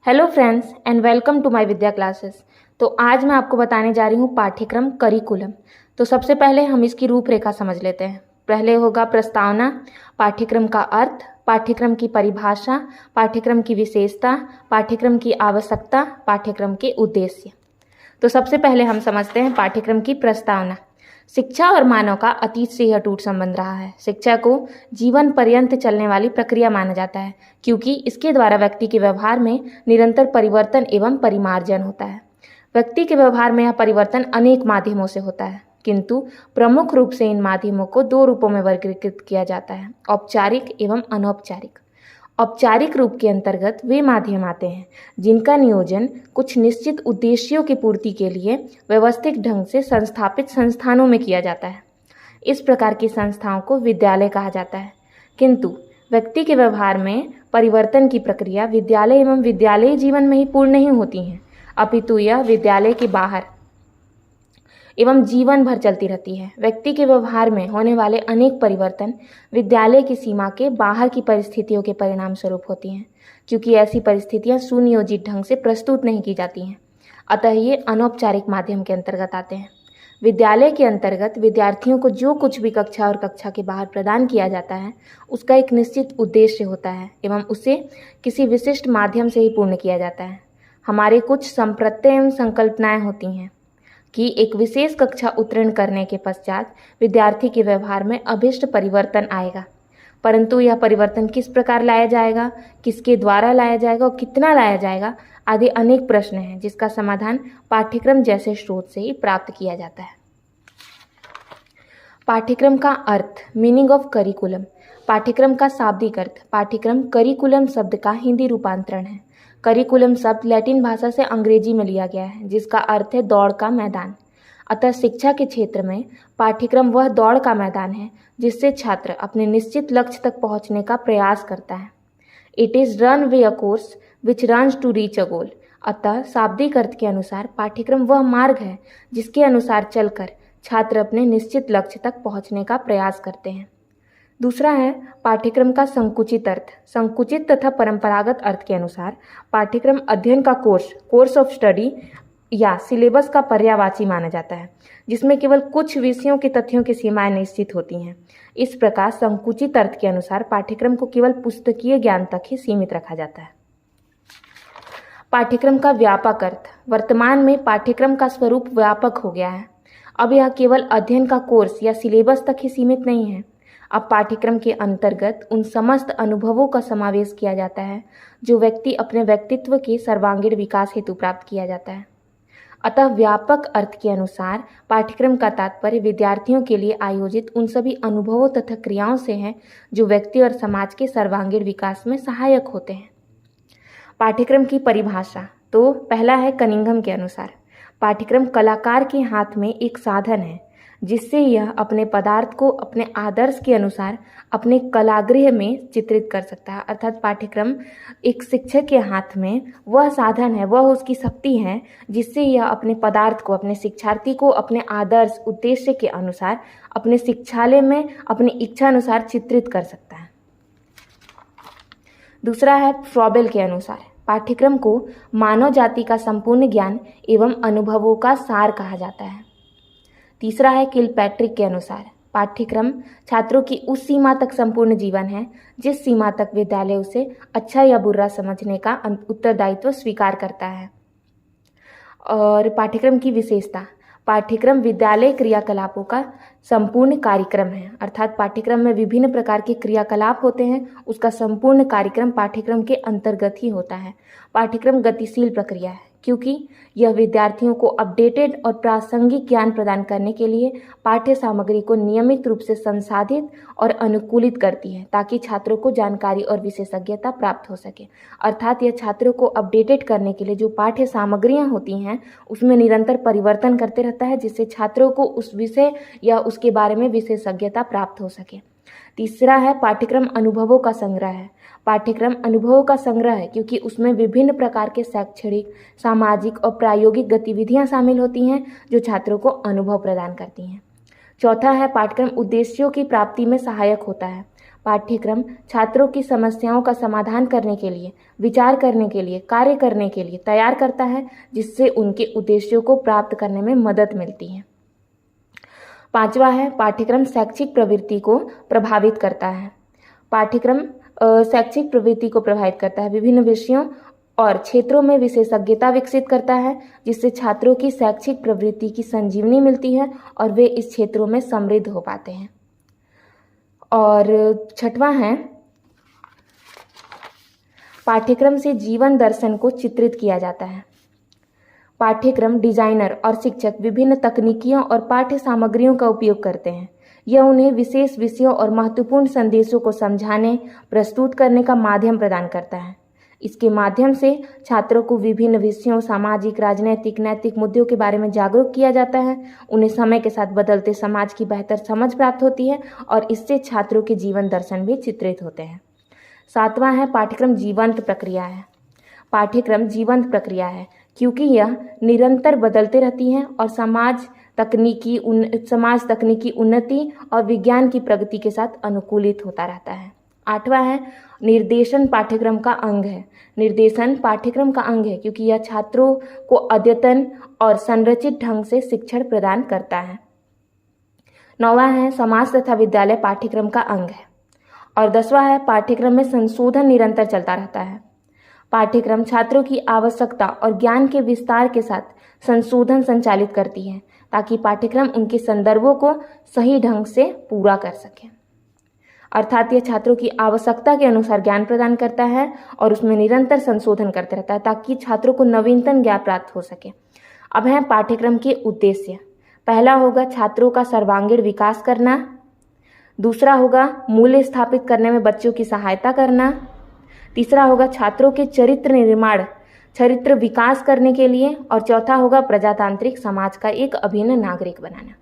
Hello friends and welcome to my Vidya classes. तो आज मैं आपको बताने जा रही हूँ पाठ्यक्रम करिकुलम। तो सबसे पहले हम इसकी रूपरेखा समझ लेते हैं। पहले होगा प्रस्तावना, पाठ्यक्रम का अर्थ, पाठ्यक्रम की परिभाषा, पाठ्यक्रम की विशेषता, पाठ्यक्रम की आवश्यकता, पाठ्यक्रम के उद्देश्य। तो सबसे पहले हम समझते हैं पाठ्यक्रम की प्रस्तावना। शिक्षा और मानव का अतीत से ही अटूट संबंध रहा है। शिक्षा को जीवन पर्यंत चलने वाली प्रक्रिया माना जाता है, क्योंकि इसके द्वारा व्यक्ति के व्यवहार में निरंतर परिवर्तन एवं परिमार्जन होता है। व्यक्ति के व्यवहार में यह परिवर्तन अनेक माध्यमों से होता है, किंतु प्रमुख रूप से इन माध्यमों को दो रूपों में वर्गीकृत किया जाता है, औपचारिक एवं अनौपचारिक। औपचारिक रूप के अंतर्गत वे माध्यम आते हैं जिनका नियोजन कुछ निश्चित उद्देश्यों की पूर्ति के लिए व्यवस्थित ढंग से संस्थापित संस्थानों में किया जाता है। इस प्रकार की संस्थाओं को विद्यालय कहा जाता है। किंतु व्यक्ति के व्यवहार में परिवर्तन की प्रक्रिया विद्यालय एवं विद्यालयी जीवन में ही पूर्ण नहीं होती है, अपितु यह विद्यालय के बाहर एवं जीवन भर चलती रहती है। व्यक्ति के व्यवहार में होने वाले अनेक परिवर्तन विद्यालय की सीमा के बाहर की परिस्थितियों के परिणाम स्वरूप होती हैं, क्योंकि ऐसी परिस्थितियां सुनियोजित ढंग से प्रस्तुत नहीं की जाती हैं। अतः ये अनौपचारिक माध्यम के अंतर्गत आते हैं। विद्यालय के अंतर्गत विद्यार्थियों को जो कुछ भी कक्षा और कक्षा के बाहर प्रदान किया जाता है उसका एक निश्चित उद्देश्य होता है एवं उसे किसी विशिष्ट माध्यम से ही पूर्ण किया जाता है। हमारे कुछ संप्रत्यय एवं संकल्पनाएं होती हैं कि एक विशेष कक्षा उत्तीर्ण करने के पश्चात विद्यार्थी के व्यवहार में अभिष्ट परिवर्तन आएगा, परंतु यह परिवर्तन किस प्रकार लाया जाएगा, किसके द्वारा लाया जाएगा और कितना लाया जाएगा आदि अनेक प्रश्न हैं, जिसका समाधान पाठ्यक्रम जैसे स्रोत से ही प्राप्त किया जाता है। पाठ्यक्रम का अर्थ, मीनिंग ऑफ करिकुलम। पाठ्यक्रम का शाब्दिक अर्थ। पाठ्यक्रम करिकुलम शब्द का हिंदी रूपांतरण है। करिकुलम शब्द लैटिन भाषा से अंग्रेजी में लिया गया है, जिसका अर्थ है दौड़ का मैदान। अतः शिक्षा के क्षेत्र में पाठ्यक्रम वह दौड़ का मैदान है जिससे छात्र अपने निश्चित लक्ष्य तक पहुंचने का प्रयास करता है। It is run way a course which runs to reach a goal. अतः शाब्दिक अर्थ के अनुसार पाठ्यक्रम वह मार्ग है जिसके अनुसार चलकर छात्र अपने निश्चित लक्ष्य तक पहुंचने का प्रयास करते हैं। दूसरा है पाठ्यक्रम का संकुचित अर्थ। संकुचित तथा परंपरागत अर्थ के अनुसार पाठ्यक्रम अध्ययन का कोर्स ऑफ स्टडी या सिलेबस का पर्यायवाची माना जाता है, जिसमें केवल कुछ विषयों के तथ्यों की सीमाएं निश्चित होती हैं। इस प्रकार संकुचित अर्थ के अनुसार पाठ्यक्रम को केवल पुस्तकीय ज्ञान तक ही सीमित रखा जाता है। पाठ्यक्रम का व्यापक अर्थ। वर्तमान में पाठ्यक्रम का स्वरूप व्यापक हो गया है। अब यह केवल अध्ययन का कोर्स या सिलेबस तक ही सीमित नहीं है। अब पाठ्यक्रम के अंतर्गत उन समस्त अनुभवों का समावेश किया जाता है जो व्यक्ति अपने व्यक्तित्व के सर्वांगीण विकास हेतु प्राप्त किया जाता है। अतः व्यापक अर्थ के अनुसार पाठ्यक्रम का तात्पर्य विद्यार्थियों के लिए आयोजित उन सभी अनुभवों तथा क्रियाओं से है जो व्यक्ति और समाज के सर्वांगीण विकास में सहायक होते हैं। पाठ्यक्रम की परिभाषा। तो पहला है कनिंघम के अनुसार, पाठ्यक्रम कलाकार के हाथ में एक साधन है जिससे यह अपने पदार्थ को अपने आदर्श के अनुसार अपने कलागृह में चित्रित कर सकता है। अर्थात पाठ्यक्रम एक शिक्षक के हाथ में वह साधन है, वह उसकी शक्ति है जिससे यह अपने पदार्थ को, अपने शिक्षार्थी को अपने आदर्श उद्देश्य के अनुसार अपने शिक्षालय में अपनी इच्छा अनुसार चित्रित कर सकता है। दूसरा है फ्रॉबेल के अनुसार, पाठ्यक्रम को मानव जाति का संपूर्ण ज्ञान एवं अनुभवों का सार कहा जाता है। तीसरा है किलपैट्रिक के अनुसार, पाठ्यक्रम छात्रों की उस सीमा तक संपूर्ण जीवन है जिस सीमा तक विद्यालय उसे अच्छा या बुरा समझने का उत्तरदायित्व स्वीकार करता है। और पाठ्यक्रम की विशेषता। पाठ्यक्रम विद्यालय क्रियाकलापों का संपूर्ण कार्यक्रम है। अर्थात पाठ्यक्रम में विभिन्न प्रकार के क्रियाकलाप होते हैं, उसका संपूर्ण कार्यक्रम पाठ्यक्रम के अंतर्गत ही होता है। पाठ्यक्रम गतिशील प्रक्रिया है क्योंकि यह विद्यार्थियों को अपडेटेड और प्रासंगिक ज्ञान प्रदान करने के लिए पाठ्य सामग्री को नियमित रूप से संसाधित और अनुकूलित करती है ताकि छात्रों को जानकारी और विशेषज्ञता प्राप्त हो सके। अर्थात यह छात्रों को अपडेटेड करने के लिए जो पाठ्य सामग्रियां होती हैं उसमें निरंतर परिवर्तन करते रहता है जिससे छात्रों को उस विषय या उसके बारे में विशेषज्ञता प्राप्त हो सके। तीसरा है पाठ्यक्रम अनुभवों का संग्रह है। पाठ्यक्रम अनुभवों का संग्रह है क्योंकि उसमें विभिन्न प्रकार के शैक्षणिक, सामाजिक और प्रायोगिक गतिविधियां शामिल होती हैं जो छात्रों को अनुभव प्रदान करती हैं। चौथा है पाठ्यक्रम उद्देश्यों की प्राप्ति में सहायक होता है। पाठ्यक्रम छात्रों की समस्याओं का समाधान करने के लिए, विचार करने के लिए, कार्य करने के लिए तैयार करता है, जिससे उनके उद्देश्यों को प्राप्त करने में मदद मिलती है। पांचवा है पाठ्यक्रम शैक्षिक प्रवृत्ति को प्रभावित करता है। पाठ्यक्रम शैक्षिक प्रवृत्ति को प्रभावित करता है, विभिन्न विषयों और क्षेत्रों में विशेषज्ञता विकसित करता है, जिससे छात्रों की शैक्षिक प्रवृत्ति की संजीवनी मिलती है और वे इस क्षेत्रों में समृद्ध हो पाते हैं। और छठवां है पाठ्यक्रम से जीवन दर्शन को चित्रित किया जाता है। पाठ्यक्रम डिजाइनर और शिक्षक विभिन्न तकनीकियों और पाठ्य सामग्रियों का उपयोग करते हैं। यह उन्हें विशेष विषयों और महत्वपूर्ण संदेशों को समझाने, प्रस्तुत करने का माध्यम प्रदान करता है। इसके माध्यम से छात्रों को विभिन्न विषयों, सामाजिक, राजनीतिक, नैतिक मुद्दों के बारे में जागरूक किया जाता है। उन्हें समय के साथ बदलते समाज की बेहतर समझ प्राप्त होती है और इससे छात्रों के जीवन दर्शन भी चित्रित होते हैं। सातवां है पाठ्यक्रम जीवंत प्रक्रिया है। पाठ्यक्रम जीवंत प्रक्रिया है क्योंकि यह निरंतर बदलते रहती है और समाज तकनीकी उन्नति और विज्ञान की प्रगति के साथ अनुकूलित होता रहता है। आठवां है निर्देशन पाठ्यक्रम का अंग है। निर्देशन पाठ्यक्रम का अंग है क्योंकि यह छात्रों को अद्यतन और संरचित ढंग से शिक्षण प्रदान करता है। नौवां है समाज तथा विद्यालय पाठ्यक्रम का अंग है। और 10वां है पाठ्यक्रम में संशोधन निरंतर चलता रहता है। पाठ्यक्रम छात्रों की आवश्यकता और ज्ञान के विस्तार के साथ संशोधन संचालित करती है ताकि पाठ्यक्रम उनके संदर्भों को सही ढंग से पूरा कर सके। अर्थात यह छात्रों की आवश्यकता के अनुसार ज्ञान प्रदान करता है और उसमें निरंतर संशोधन करते रहता है ताकि छात्रों को नवीनतम ज्ञान प्राप्त हो सके। अब है पाठ्यक्रम के उद्देश्य। पहला होगा छात्रों का सर्वांगीण विकास करना। दूसरा होगा मूल्य स्थापित करने में बच्चों की सहायता करना। तीसरा होगा छात्रों के चरित्र विकास करने के लिए। और चौथा होगा प्रजातांत्रिक समाज का एक अभिन्न नागरिक बनाना।